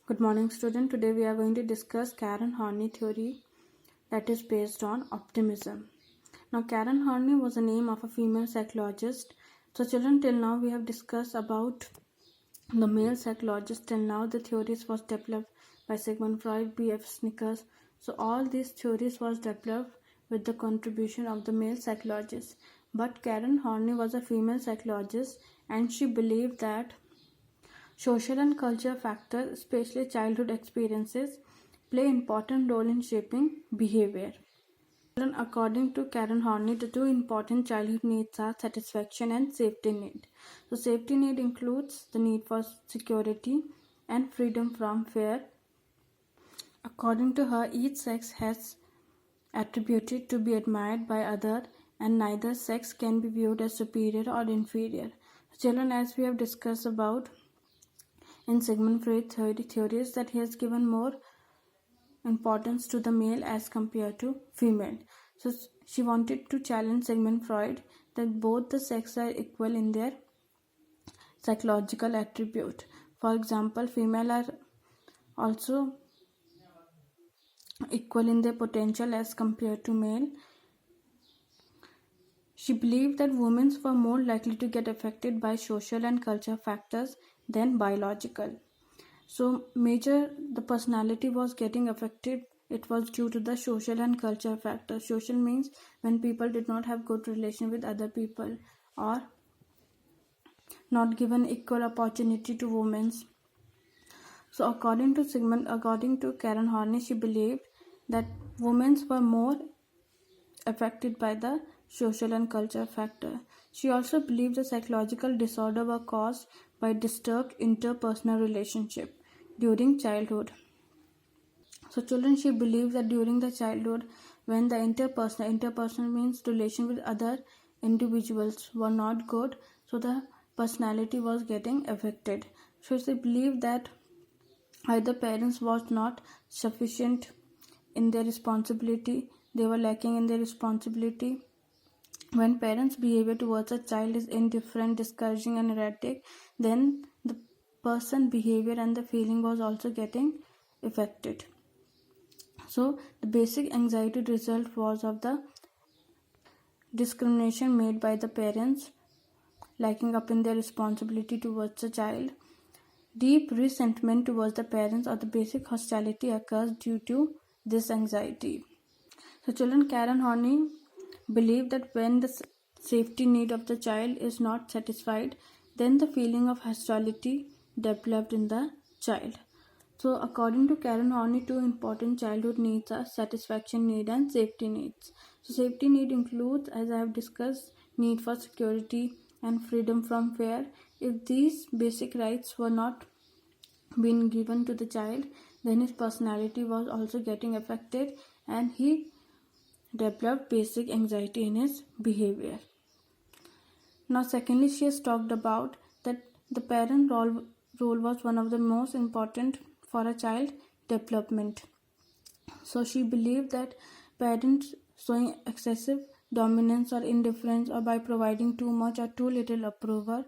Good morning, student. Today we are going to discuss Karen Horney theory that is based on optimism. Now, Karen Horney was the name of a female psychologist. So, children, till now we have discussed about the male psychologist. Till now, the theories was developed by Sigmund Freud, B.F. Snickers. So, all these theories was developed with the contribution of the male psychologist. But Karen Horney was a female psychologist, and she believed that social and cultural factors, especially childhood experiences, play an important role in shaping behavior. According to Karen Horney, the two important childhood needs are satisfaction and safety need. So, safety need includes the need for security and freedom from fear. According to her, each sex has attributed to be admired by other, and neither sex can be viewed as superior or inferior. Children, as we have discussed about in Sigmund Freud theories, that he has given more importance to the male as compared to female. So she wanted to challenge Sigmund Freud that both the sexes are equal in their psychological attribute. For example, female are also equal in their potential as compared to male. She believed that women were more likely to get affected by social and cultural factors than biological. So the personality was getting affected. It was due to the social and cultural factors. Social means when people did not have good relation with other people or not given equal opportunity to women. So according to Karen Horney, she believed that women were more affected by the social and cultural factor. She also believed the psychological disorder were caused by disturbed interpersonal relationship during childhood. So children, she believed that during the childhood, when the interpersonal means relation with other individuals were not good, so the personality was getting affected. So she believed that either parents was not sufficient in their responsibility, they were lacking in their responsibility. When parents' behavior towards a child is indifferent, discouraging and erratic, then the person behavior and the feeling was also getting affected. So the basic anxiety result was of the discrimination made by the parents, lacking up in their responsibility towards the child. Deep resentment towards the parents or the basic hostility occurs due to this anxiety. So children, Karen Horney believed that when the safety need of the child is not satisfied, then the feeling of hostility developed in the child. So according to Karen Horney, two important childhood needs are satisfaction need and safety needs. So safety need includes, as I have discussed, need for security and freedom from fear. If these basic rights were not being given to the child, then his personality was also getting affected and he developed basic anxiety in his behavior. Now secondly, she has talked about that the parent role was one of the most important for a child development. So she believed that parents showing excessive dominance or indifference, or by providing too much or too little approval,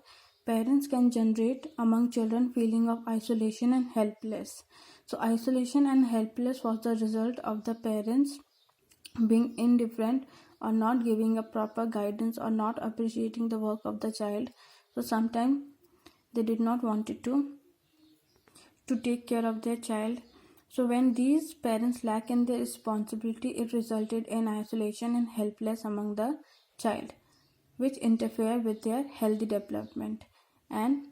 parents can generate among children feeling of isolation and helpless. So isolation and helpless was the result of the parents being indifferent or not giving a proper guidance or not appreciating the work of the child. So sometimes they did not want it to take care of their child. So when these parents lack in their responsibility, it resulted in isolation and helpless among the child, which interfere with their healthy development. And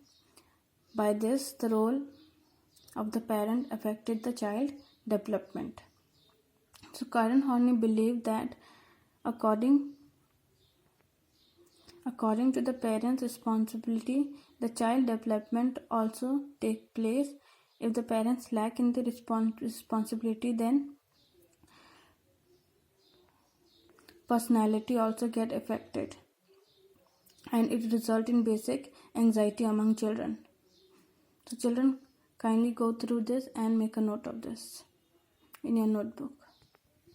by this, the role of the parent affected the child development. So Karen Horney believed that according to the parent's responsibility, the child development also take place. If the parents lack in the responsibility, then personality also get affected and it result in basic anxiety among children. So children, kindly go through this and make a note of this in your notebook.